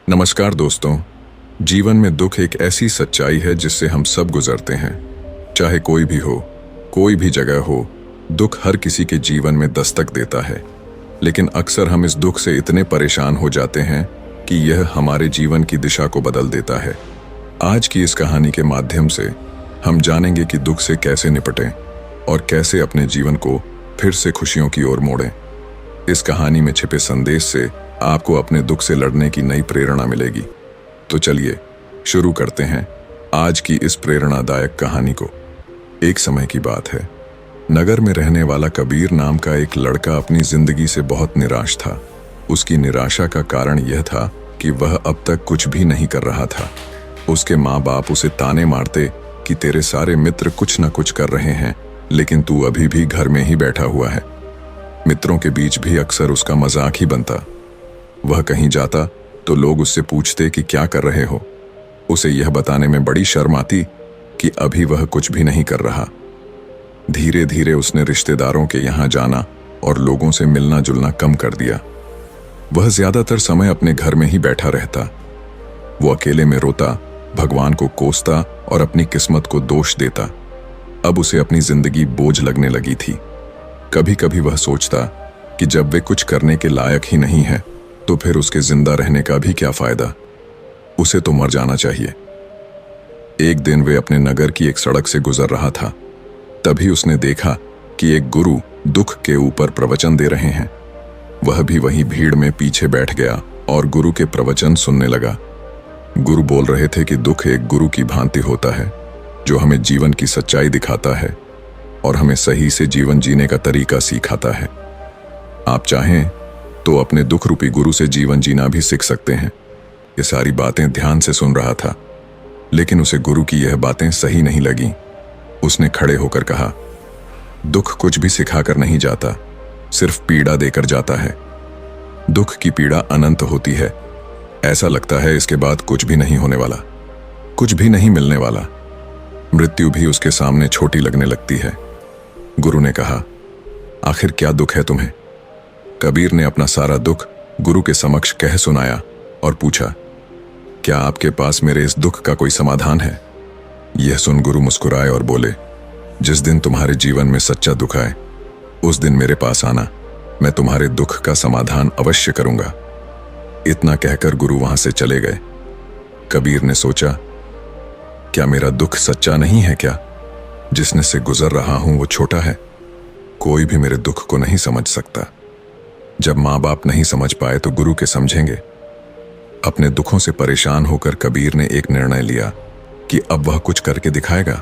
नमस्कार दोस्तों। जीवन में दुख एक ऐसी सच्चाई है जिससे हम सब गुजरते हैं। चाहे कोई भी हो, कोई भी जगह हो, दुख हर किसी के जीवन में दस्तक देता है। लेकिन अक्सर हम इस दुख से इतने परेशान हो जाते हैं कि यह हमारे जीवन की दिशा को बदल देता है। आज की इस कहानी के माध्यम से हम जानेंगे कि दुख से कैसे निपटें और कैसे अपने जीवन को फिर से खुशियों की ओर मोड़ें। इस कहानी में छिपे संदेश से आपको अपने दुख से लड़ने की नई प्रेरणा मिलेगी। तो चलिए शुरू करते हैं आज की इस प्रेरणादायक कहानी को। एक समय की बात है, नगर में रहने वाला कबीर नाम का एक लड़का अपनी जिंदगी से बहुत निराश था। उसकी निराशा का कारण यह था कि वह अब तक कुछ भी नहीं कर रहा था। उसके माँ बाप उसे ताने मारते कि तेरे सारे मित्र कुछ न कुछ कर रहे हैं, लेकिन तू अभी भी घर में ही बैठा हुआ है। मित्रों के बीच भी अक्सर उसका मजाक ही बनता। वह कहीं जाता तो लोग उससे पूछते कि क्या कर रहे हो। उसे यह बताने में बड़ी शर्म आती कि अभी वह कुछ भी नहीं कर रहा। धीरे धीरे उसने रिश्तेदारों के यहाँ जाना और लोगों से मिलना जुलना कम कर दिया। वह ज्यादातर समय अपने घर में ही बैठा रहता। वो अकेले में रोता, भगवान को कोसता और अपनी किस्मत को दोष देता। अब उसे अपनी जिंदगी बोझ लगने लगी थी। कभी कभी वह सोचता कि जब वे कुछ करने के लायक ही नहीं है तो फिर उसके जिंदा रहने का भी क्या फायदा। उसे तो मर जाना चाहिए। एक दिन वे अपने नगर की एक सड़क से गुजर रहा था। तभी उसने देखा कि एक गुरु दुख के ऊपर प्रवचन दे रहे हैं। वह भी वहीं भीड़ में पीछे बैठ गया और गुरु के प्रवचन सुनने लगा। गुरु बोल रहे थे कि दुख एक गुरु की भांति होता है जो हमें जीवन की सच्चाई दिखाता है और हमें सही से जीवन जीने का तरीका सिखाता है। आप चाहें तो अपने दुख रूपी गुरु से जीवन जीना भी सीख सकते हैं। ये सारी बातें ध्यान से सुन रहा था, लेकिन उसे गुरु की यह बातें सही नहीं लगी। उसने खड़े होकर कहा, दुख कुछ भी सिखाकर नहीं जाता, सिर्फ पीड़ा देकर जाता है। दुख की पीड़ा अनंत होती है। ऐसा लगता है इसके बाद कुछ भी नहीं होने वाला, कुछ भी नहीं मिलने वाला। मृत्यु भी उसके सामने छोटी लगने लगती है। गुरु ने कहा, आखिर क्या दुख है तुम्हें? कबीर ने अपना सारा दुख गुरु के समक्ष कह सुनाया और पूछा, क्या आपके पास मेरे इस दुख का कोई समाधान है? यह सुन गुरु मुस्कुराए और बोले, जिस दिन तुम्हारे जीवन में सच्चा दुख आए उस दिन मेरे पास आना, मैं तुम्हारे दुख का समाधान अवश्य करूंगा। इतना कहकर गुरु वहां से चले गए। कबीर ने सोचा, क्या मेरा दुख सच्चा नहीं है क्या? जिसने से गुजर रहा हूं वो छोटा है, कोई भी मेरे दुख को नहीं समझ सकता। जब माँ बाप नहीं समझ पाए तो गुरु के समझेंगे। अपने दुखों से परेशान होकर कबीर ने एक निर्णय लिया कि अब वह कुछ करके दिखाएगा।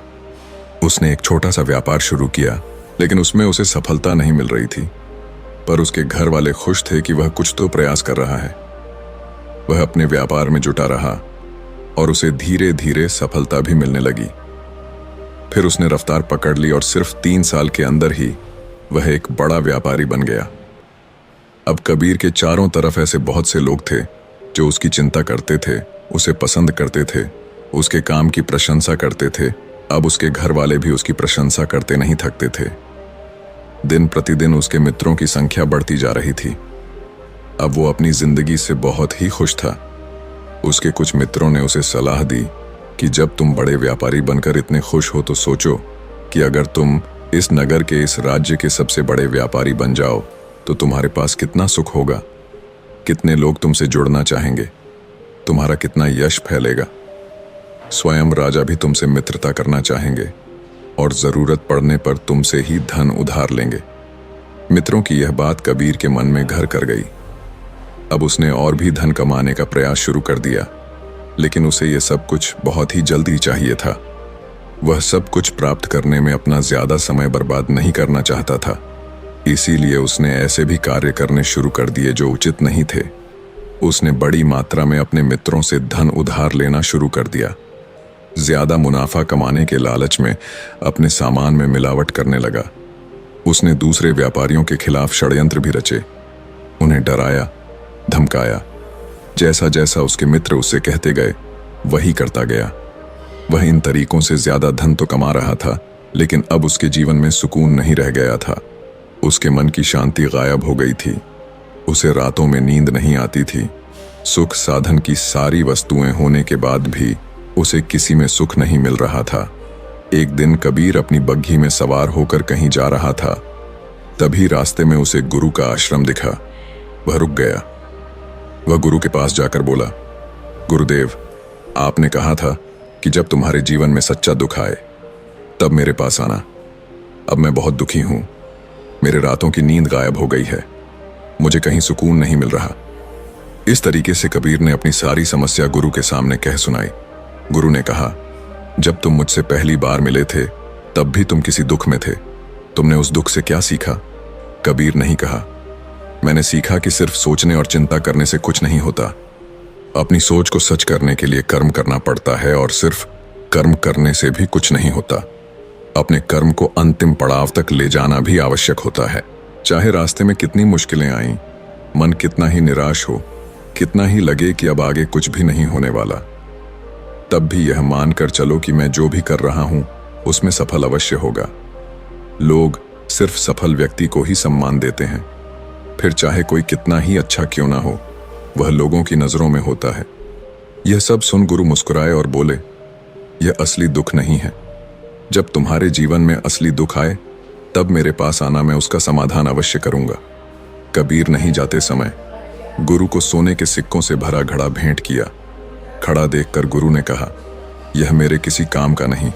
उसने एक छोटा सा व्यापार शुरू किया, लेकिन उसमें उसे सफलता नहीं मिल रही थी। पर उसके घर वाले खुश थे कि वह कुछ तो प्रयास कर रहा है। वह अपने व्यापार में जुटा रहा और उसे धीरे धीरे सफलता भी मिलने लगी। फिर उसने रफ्तार पकड़ ली और सिर्फ 3 साल के अंदर ही वह एक बड़ा व्यापारी बन गया। अब कबीर के चारों तरफ ऐसे बहुत से लोग थे जो उसकी चिंता करते थे, उसे पसंद करते थे, उसके काम की प्रशंसा करते थे। अब उसके घर वाले भी उसकी प्रशंसा करते नहीं थकते थे। दिन प्रतिदिन उसके मित्रों की संख्या बढ़ती जा रही थी। अब वो अपनी जिंदगी से बहुत ही खुश था। उसके कुछ मित्रों ने उसे सलाह दी कि जब तुम बड़े व्यापारी बनकर इतने खुश हो तो सोचो कि अगर तुम इस नगर के, इस राज्य के सबसे बड़े व्यापारी बन जाओ तो तुम्हारे पास कितना सुख होगा, कितने लोग तुमसे जुड़ना चाहेंगे, तुम्हारा कितना यश फैलेगा। स्वयं राजा भी तुमसे मित्रता करना चाहेंगे और जरूरत पड़ने पर तुमसे ही धन उधार लेंगे। मित्रों की यह बात कबीर के मन में घर कर गई। अब उसने और भी धन कमाने का प्रयास शुरू कर दिया, लेकिन उसे यह सब कुछ बहुत ही जल्दी चाहिए था। वह सब कुछ प्राप्त करने में अपना ज्यादा समय बर्बाद नहीं करना चाहता था। इसीलिए उसने ऐसे भी कार्य करने शुरू कर दिए जो उचित नहीं थे। उसने बड़ी मात्रा में अपने मित्रों से धन उधार लेना शुरू कर दिया। ज्यादा मुनाफा कमाने के लालच में अपने सामान में मिलावट करने लगा। उसने दूसरे व्यापारियों के खिलाफ षड्यंत्र भी रचे, उन्हें डराया, धमकाया। जैसा जैसा उसके मित्र उससे कहते गए वही करता गया। वह इन तरीकों से ज्यादा धन तो कमा रहा था, लेकिन अब उसके जीवन में सुकून नहीं रह गया था। उसके मन की शांति गायब हो गई थी। उसे रातों में नींद नहीं आती थी। सुख साधन की सारी वस्तुएं होने के बाद भी उसे किसी में सुख नहीं मिल रहा था। एक दिन कबीर अपनी बग्घी में सवार होकर कहीं जा रहा था। तभी रास्ते में उसे गुरु का आश्रम दिखा। वह रुक गया। वह गुरु के पास जाकर बोला, गुरुदेव, आपने कहा था कि जब तुम्हारे जीवन में सच्चा दुख आए तब मेरे पास आना। अब मैं बहुत दुखी हूं। मेरे रातों की नींद गायब हो गई है। मुझे कहीं सुकून नहीं मिल रहा। इस तरीके से कबीर ने अपनी सारी समस्या गुरु के सामने कह सुनाई। गुरु ने कहा, जब तुम मुझसे पहली बार मिले थे तब भी तुम किसी दुख में थे। तुमने उस दुख से क्या सीखा? कबीर नहीं कहा, मैंने सीखा कि सिर्फ सोचने और चिंता करने से कुछ नहीं होता। अपनी सोच को सच करने के लिए कर्म करना पड़ता है और सिर्फ कर्म करने से भी कुछ नहीं होता। अपने कर्म को अंतिम पड़ाव तक ले जाना भी आवश्यक होता है। चाहे रास्ते में कितनी मुश्किलें आईं, मन कितना ही निराश हो, कितना ही लगे कि अब आगे कुछ भी नहीं होने वाला, तब भी यह मानकर चलो कि मैं जो भी कर रहा हूं उसमें सफल अवश्य होगा। लोग सिर्फ सफल व्यक्ति को ही सम्मान देते हैं, फिर चाहे कोई कितना ही अच्छा क्यों ना हो, वह लोगों की नजरों में होता है। यह सब सुन गुरु मुस्कुराए और बोले, यह असली दुख नहीं है। जब तुम्हारे जीवन में असली दुख आए तब मेरे पास आना, मैं उसका समाधान अवश्य करूंगा। कबीर नहीं जाते समय गुरु को सोने के सिक्कों से भरा घड़ा भेंट किया। खड़ा देखकर गुरु ने कहा, यह मेरे किसी काम का नहीं,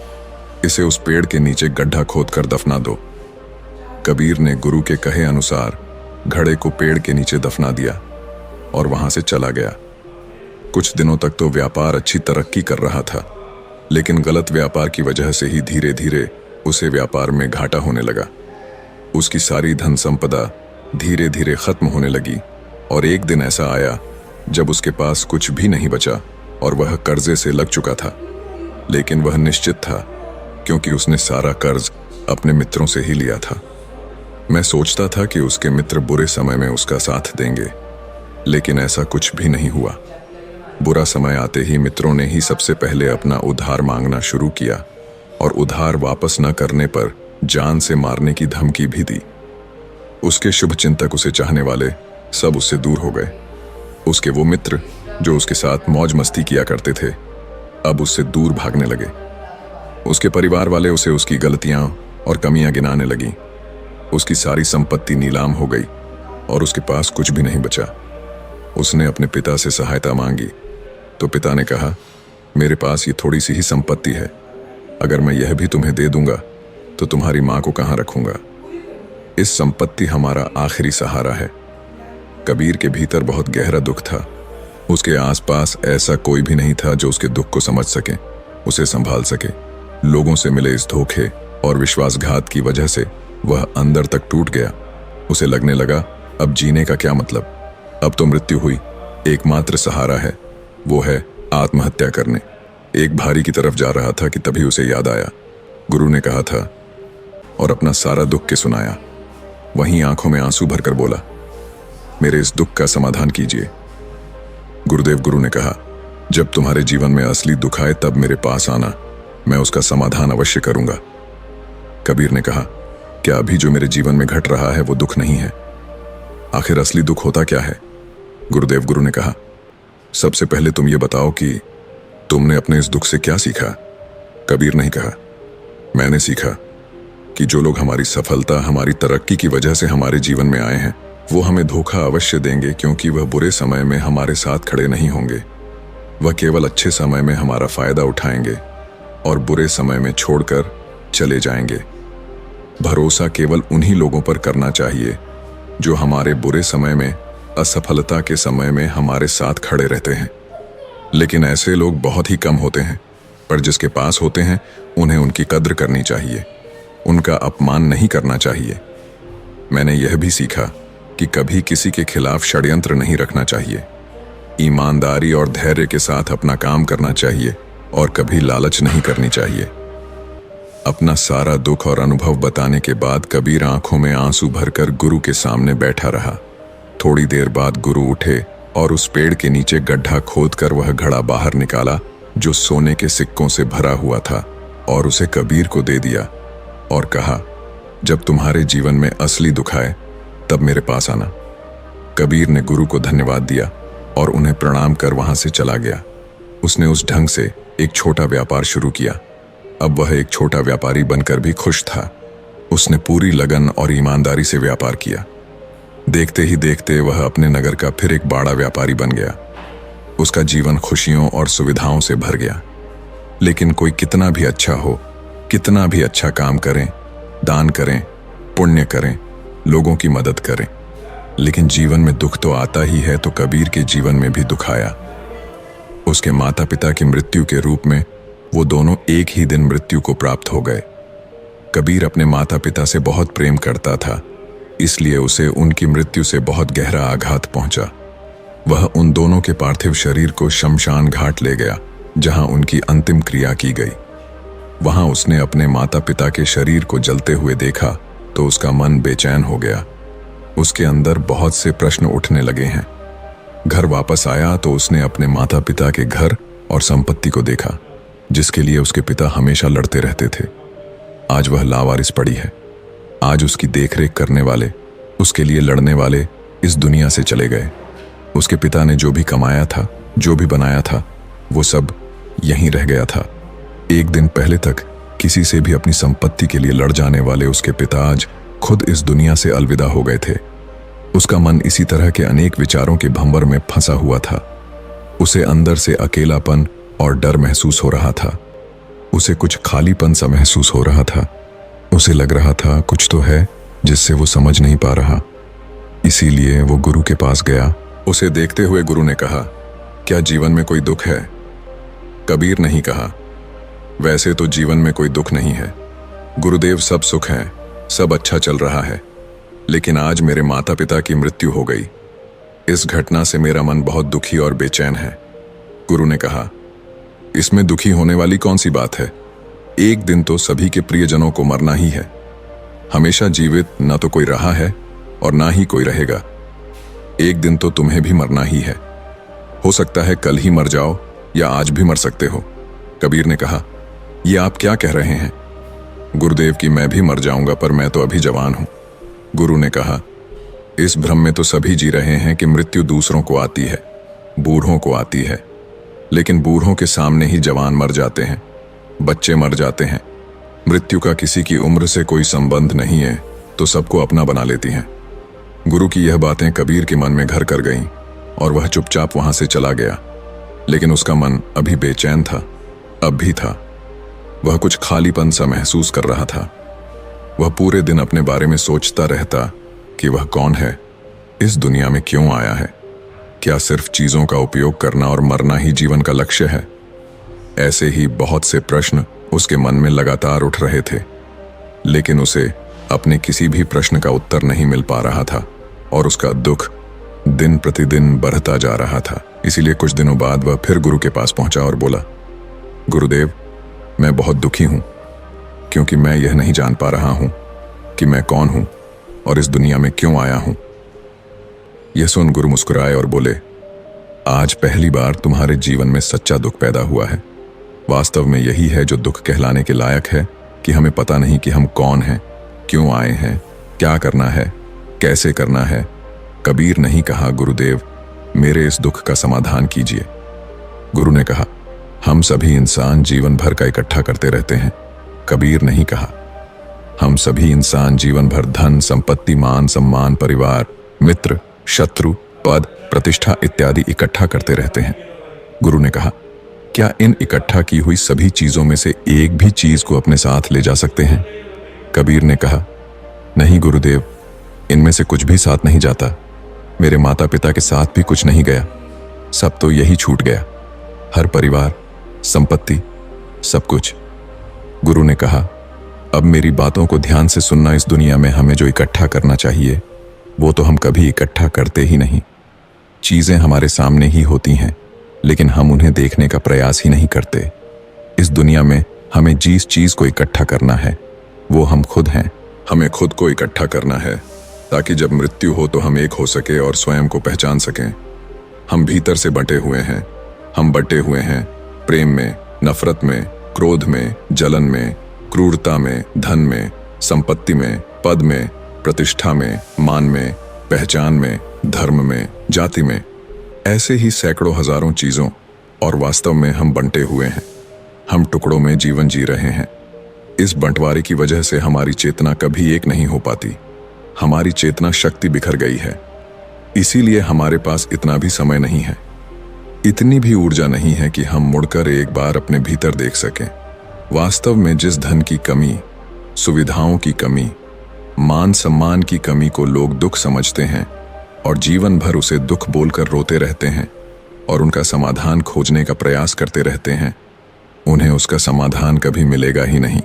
इसे उस पेड़ के नीचे गड्ढा खोदकर दफना दो। कबीर ने गुरु के कहे अनुसार घड़े को पेड़ के नीचे दफना दिया और वहां से चला गया। कुछ दिनों तक तो व्यापार अच्छी तरक्की कर रहा था, लेकिन गलत व्यापार की वजह से ही धीरे धीरे उसे व्यापार में घाटा होने लगा। उसकी सारी धन संपदा धीरे धीरे खत्म होने लगी और एक दिन ऐसा आया जब उसके पास कुछ भी नहीं बचा और वह कर्जे से लग चुका था। लेकिन वह निश्चित था, क्योंकि उसने सारा कर्ज अपने मित्रों से ही लिया था। मैं सोचता था कि उसके मित्र बुरे समय में उसका साथ देंगे, लेकिन ऐसा कुछ भी नहीं हुआ। बुरा समय आते ही मित्रों ने ही सबसे पहले अपना उधार मांगना शुरू किया और उधार वापस न करने पर जान से मारने की धमकी भी दी। उसके शुभ चिंतक, उसे चाहने वाले सब उससे दूर हो गए। उसके वो मित्र जो उसके साथ मौज मस्ती किया करते थे, अब उससे दूर भागने लगे। उसके परिवार वाले उसे उसकी गलतियां और कमियां गिनाने लगी। उसकी सारी संपत्ति नीलाम हो गई और उसके पास कुछ भी नहीं बचा। उसने अपने पिता से सहायता मांगी तो पिता ने कहा, मेरे पास ये थोड़ी सी ही संपत्ति है, अगर मैं यह भी तुम्हें दे दूंगा तो तुम्हारी मां को कहां रखूंगा? इस संपत्ति हमारा आखिरी सहारा है। कबीर के भीतर बहुत गहरा दुख था। उसके आसपास ऐसा कोई भी नहीं था जो उसके दुख को समझ सके, उसे संभाल सके। लोगों से मिले इस धोखे और विश्वासघात की वजह से वह अंदर तक टूट गया। उसे लगने लगा, अब जीने का क्या मतलब? अब तो मृत्यु हुई, एकमात्र सहारा है वो है आत्महत्या करने। एक भारी की तरफ जा रहा था कि तभी उसे याद आया, गुरु ने कहा था, और अपना सारा दुख के सुनाया। वहीं आंखों में आंसू भरकर बोला, मेरे इस दुख का समाधान कीजिए। गुरुदेव, गुरु ने कहा, जब तुम्हारे जीवन में असली दुख आए तब मेरे पास आना, मैं उसका समाधान अवश्य करूंगा। कबीर ने कहा, क्या अभी जो मेरे जीवन में घट रहा है वो दुख नहीं है? आखिर असली दुख होता क्या है? गुरुदेव, गुरु ने कहा, सबसे पहले तुम ये बताओ कि तुमने अपने इस दुख से क्या सीखा? कबीर ने कहा, मैंने सीखा कि जो लोग हमारी सफलता, हमारी तरक्की की वजह से हमारे जीवन में आए हैं, वो हमें धोखा अवश्य देंगे, क्योंकि वह बुरे समय में हमारे साथ खड़े नहीं होंगे। वह केवल अच्छे समय में हमारा फायदा उठाएंगे और बुरे समय में छोड़कर चले जाएंगे। भरोसा केवल उन्हीं लोगों पर करना चाहिए जो हमारे बुरे समय में, असफलता के समय में हमारे साथ खड़े रहते हैं। लेकिन ऐसे लोग बहुत ही कम होते हैं, पर जिसके पास होते हैं उन्हें उनकी कद्र करनी चाहिए, उनका अपमान नहीं करना चाहिए। मैंने यह भी सीखा कि कभी किसी के खिलाफ षड्यंत्र नहीं रखना चाहिए। ईमानदारी और धैर्य के साथ अपना काम करना चाहिए और कभी लालच नहीं करनी चाहिए। अपना सारा दुख और अनुभव बताने के बाद कबीर आंखों में आंसू भरकर गुरु के सामने बैठा रहा। थोड़ी देर बाद गुरु उठे और उस पेड़ के नीचे गड्ढा खोदकर वह घड़ा बाहर निकाला जो सोने के सिक्कों से भरा हुआ था, और उसे कबीर को दे दिया और कहा, जब तुम्हारे जीवन में असली दुख आए तब मेरे पास आना। कबीर ने गुरु को धन्यवाद दिया और उन्हें प्रणाम कर वहां से चला गया। उसने उस ढंग से एक छोटा व्यापार शुरू किया। अब वह एक छोटा व्यापारी बनकर भी खुश था। उसने पूरी लगन और ईमानदारी से व्यापार किया। देखते ही देखते वह अपने नगर का फिर एक बड़ा व्यापारी बन गया। उसका जीवन खुशियों और सुविधाओं से भर गया। लेकिन कोई कितना भी अच्छा हो, कितना भी अच्छा काम करें, दान करें, पुण्य करें, लोगों की मदद करें, लेकिन जीवन में दुख तो आता ही है। तो कबीर के जीवन में भी दुख आया। उसके माता पिता की मृत्यु के रूप में वो दोनों एक ही दिन मृत्यु को प्राप्त हो गए। कबीर अपने माता पिता से बहुत प्रेम करता था, इसलिए उसे उनकी मृत्यु से बहुत गहरा आघात पहुंचा। वह उन दोनों के पार्थिव शरीर को शमशान घाट ले गया, जहां उनकी अंतिम क्रिया की गई। वहां उसने अपने माता पिता के शरीर को जलते हुए देखा तो उसका मन बेचैन हो गया। उसके अंदर बहुत से प्रश्न उठने लगे हैं। घर वापस आया तो उसने अपने माता पिता के घर और संपत्ति को देखा, जिसके लिए उसके पिता हमेशा लड़ते रहते थे। आज वह लावारिस पड़ी है। आज उसकी देखरेख करने वाले, उसके लिए लड़ने वाले इस दुनिया से चले गए। उसके पिता ने जो भी कमाया था, जो भी बनाया था, वो सब यहीं रह गया था। एक दिन पहले तक किसी से भी अपनी संपत्ति के लिए लड़ जाने वाले उसके पिता आज खुद इस दुनिया से अलविदा हो गए थे। उसका मन इसी तरह के अनेक विचारों के भंवर में फंसा हुआ था। उसे अंदर से अकेलापन और डर महसूस हो रहा था। उसे कुछ खालीपन सा महसूस हो रहा था। उसे लग रहा था कुछ तो है जिससे वो समझ नहीं पा रहा। इसीलिए वो गुरु के पास गया। उसे देखते हुए गुरु ने कहा, क्या जीवन में कोई दुख है? कबीर नहीं कहा, वैसे तो जीवन में कोई दुख नहीं है गुरुदेव, सब सुख है, सब अच्छा चल रहा है। लेकिन आज मेरे माता पिता की मृत्यु हो गई। इस घटना से मेरा मन बहुत दुखी और बेचैन है। गुरु ने कहा, इसमें दुखी होने वाली कौन सी बात है? एक दिन तो सभी के प्रियजनों को मरना ही है। हमेशा जीवित ना तो कोई रहा है और ना ही कोई रहेगा। एक दिन तो तुम्हें भी मरना ही है। हो सकता है कल ही मर जाओ या आज भी मर सकते हो। कबीर ने कहा, ये आप क्या कह रहे हैं? गुरुदेव की मैं भी मर जाऊंगा, पर मैं तो अभी जवान हूं। गुरु ने कहा, इस भ्रम में तो सभी जी रहे हैं कि मृत्यु दूसरों को आती है, बूढ़ों को आती है। लेकिन बूढ़ों के सामने ही जवान मर जाते हैं, बच्चे मर जाते हैं। मृत्यु का किसी की उम्र से कोई संबंध नहीं है, तो सबको अपना बना लेती हैं। गुरु की यह बातें कबीर के मन में घर कर गईं और वह चुपचाप वहां से चला गया। लेकिन उसका मन अभी बेचैन था, अब भी था। वह कुछ खालीपन सा महसूस कर रहा था। वह पूरे दिन अपने बारे में सोचता रहता कि वह कौन है, इस दुनिया में क्यों आया है। क्या सिर्फ चीजों का उपयोग करना और मरना ही जीवन का लक्ष्य है? ऐसे ही बहुत से प्रश्न उसके मन में लगातार उठ रहे थे, लेकिन उसे अपने किसी भी प्रश्न का उत्तर नहीं मिल पा रहा था और उसका दुख दिन प्रतिदिन बढ़ता जा रहा था। इसीलिए कुछ दिनों बाद वह फिर गुरु के पास पहुंचा और बोला, गुरुदेव, मैं बहुत दुखी हूं, क्योंकि मैं यह नहीं जान पा रहा हूं कि मैं कौन हूं और इस दुनिया में क्यों आया हूं। यह सुन गुरु मुस्कुराए और बोले, आज पहली बार तुम्हारे जीवन में सच्चा दुख पैदा हुआ है। वास्तव में यही है जो दुख कहलाने के लायक है, कि हमें पता नहीं कि हम कौन हैं, क्यों आए हैं, क्या करना है, कैसे करना है। कबीर नहीं कहा, गुरुदेव मेरे इस दुख का समाधान कीजिए। गुरु ने कहा, हम सभी इंसान जीवन भर का इकट्ठा करते रहते हैं। कबीर नहीं कहा, हम सभी इंसान जीवन भर धन, संपत्ति, मान, सम्मान, परिवार, मित्र, शत्रु, पद, प्रतिष्ठा इत्यादि इकट्ठा करते रहते हैं। गुरु ने कहा, क्या इन इकट्ठा की हुई सभी चीजों में से एक भी चीज को अपने साथ ले जा सकते हैं? कबीर ने कहा, नहीं गुरुदेव, इनमें से कुछ भी साथ नहीं जाता। मेरे माता पिता के साथ भी कुछ नहीं गया, सब तो यही छूट गया। हर परिवार, संपत्ति, सब कुछ। गुरु ने कहा, अब मेरी बातों को ध्यान से सुनना। इस दुनिया में हमें जो इकट्ठा करना चाहिए वो तो हम कभी इकट्ठा करते ही नहीं। चीजें हमारे सामने ही होती हैं, लेकिन हम उन्हें देखने का प्रयास ही नहीं करते। इस दुनिया में हमें जिस चीज को इकट्ठा करना है वो हम खुद हैं। हमें खुद को इकट्ठा करना है ताकि जब मृत्यु हो तो हम एक हो सके और स्वयं को पहचान सकें। हम भीतर से बंटे हुए हैं। हम बंटे हुए हैं प्रेम में, नफरत में, क्रोध में, जलन में, क्रूरता में, धन में, संपत्ति में, पद में, प्रतिष्ठा में, मान में, पहचान में, धर्म में, जाति में। ऐसे ही सैकड़ों हजारों चीजों और वास्तव में हम बंटे हुए हैं। हम टुकड़ों में जीवन जी रहे हैं। इस बंटवारे की वजह से हमारी चेतना कभी एक नहीं हो पाती। हमारी चेतना शक्ति बिखर गई है। इसीलिए हमारे पास इतना भी समय नहीं है, इतनी भी ऊर्जा नहीं है कि हम मुड़कर एक बार अपने भीतर देख सकें। वास्तव में जिस धन की कमी, सुविधाओं की कमी, मान सम्मान की कमी को लोग दुख समझते हैं और जीवन भर उसे दुख बोलकर रोते रहते हैं और उनका समाधान खोजने का प्रयास करते रहते हैं, उन्हें उसका समाधान कभी मिलेगा ही नहीं।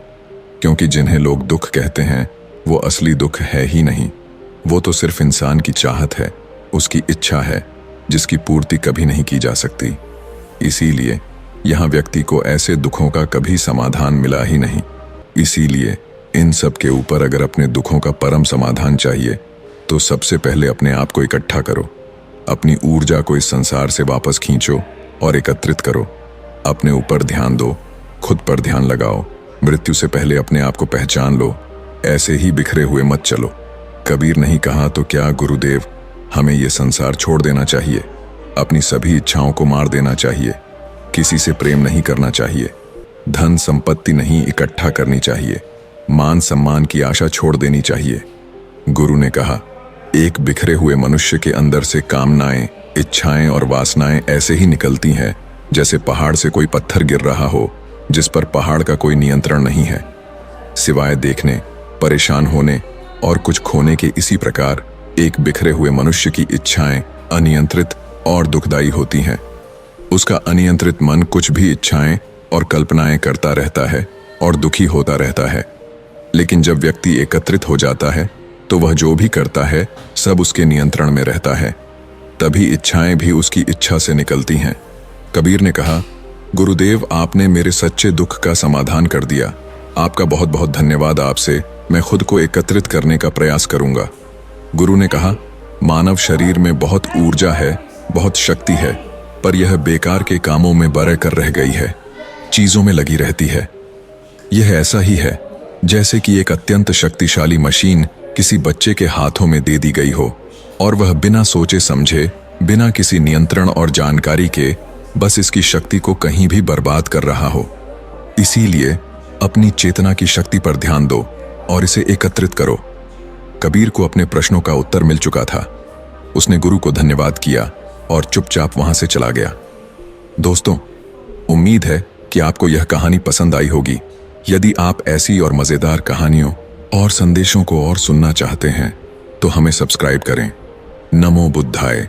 क्योंकि जिन्हें लोग दुख कहते हैं वो असली दुख है ही नहीं। वो तो सिर्फ इंसान की चाहत है, उसकी इच्छा है, जिसकी पूर्ति कभी नहीं की जा सकती। इसीलिए यहाँ व्यक्ति को ऐसे दुखों का कभी समाधान मिला ही नहीं। इसीलिए इन सब के ऊपर अगर अपने दुखों का परम समाधान चाहिए तो सबसे पहले अपने आप को इकट्ठा करो। अपनी ऊर्जा को इस संसार से वापस खींचो और एकत्रित करो। अपने ऊपर ध्यान दो, खुद पर ध्यान लगाओ। मृत्यु से पहले अपने आप को पहचान लो। ऐसे ही बिखरे हुए मत चलो। कबीर नहीं कहा तो क्या गुरुदेव, हमें ये संसार छोड़ देना चाहिए, अपनी सभी इच्छाओं को मार देना चाहिए, किसी से प्रेम नहीं करना चाहिए, धन संपत्ति नहीं इकट्ठा करनी चाहिए, मान सम्मान की आशा छोड़ देनी चाहिए। गुरु ने कहा, एक बिखरे हुए मनुष्य के अंदर से कामनाएं, इच्छाएं और वासनाएं ऐसे ही निकलती हैं जैसे पहाड़ से कोई पत्थर गिर रहा हो जिस पर पहाड़ का कोई नियंत्रण नहीं है। सिवाय देखने, परेशान होने और कुछ खोने के इसी प्रकार एक बिखरे हुए मनुष्य की इच्छाएं अनियंत्रित और दुखदायी होती हैं। उसका अनियंत्रित मन कुछ भी इच्छाएं और कल्पनाएं करता रहता है और दुखी होता रहता है। लेकिन जब व्यक्ति एकत्रित हो जाता है तो वह जो भी करता है सब उसके नियंत्रण में रहता है। तभी इच्छाएं भी उसकी इच्छा से निकलती हैं। कबीर ने कहा, गुरुदेव आपने मेरे सच्चे दुख का समाधान कर दिया। आपका बहुत बहुत धन्यवाद। आपसे मैं खुद को एकत्रित करने का प्रयास करूंगा। गुरु ने कहा, मानव शरीर में बहुत ऊर्जा है, बहुत शक्ति है, पर यह बेकार के कामों में बरह कर रह गई है, चीजों में लगी रहती है। यह ऐसा ही है जैसे कि एक अत्यंत शक्तिशाली मशीन किसी बच्चे के हाथों में दे दी गई हो और वह बिना सोचे समझे, बिना किसी नियंत्रण और जानकारी के बस इसकी शक्ति को कहीं भी बर्बाद कर रहा हो। इसीलिए अपनी चेतना की शक्ति पर ध्यान दो और इसे एकत्रित करो। कबीर को अपने प्रश्नों का उत्तर मिल चुका था। उसने गुरु को धन्यवाद किया और चुपचाप वहां से चला गया। दोस्तों, उम्मीद है कि आपको यह कहानी पसंद आई होगी। यदि आप ऐसी और मजेदार कहानियों और संदेशों को और सुनना चाहते हैं तो हमें सब्सक्राइब करें। नमो बुद्धाय।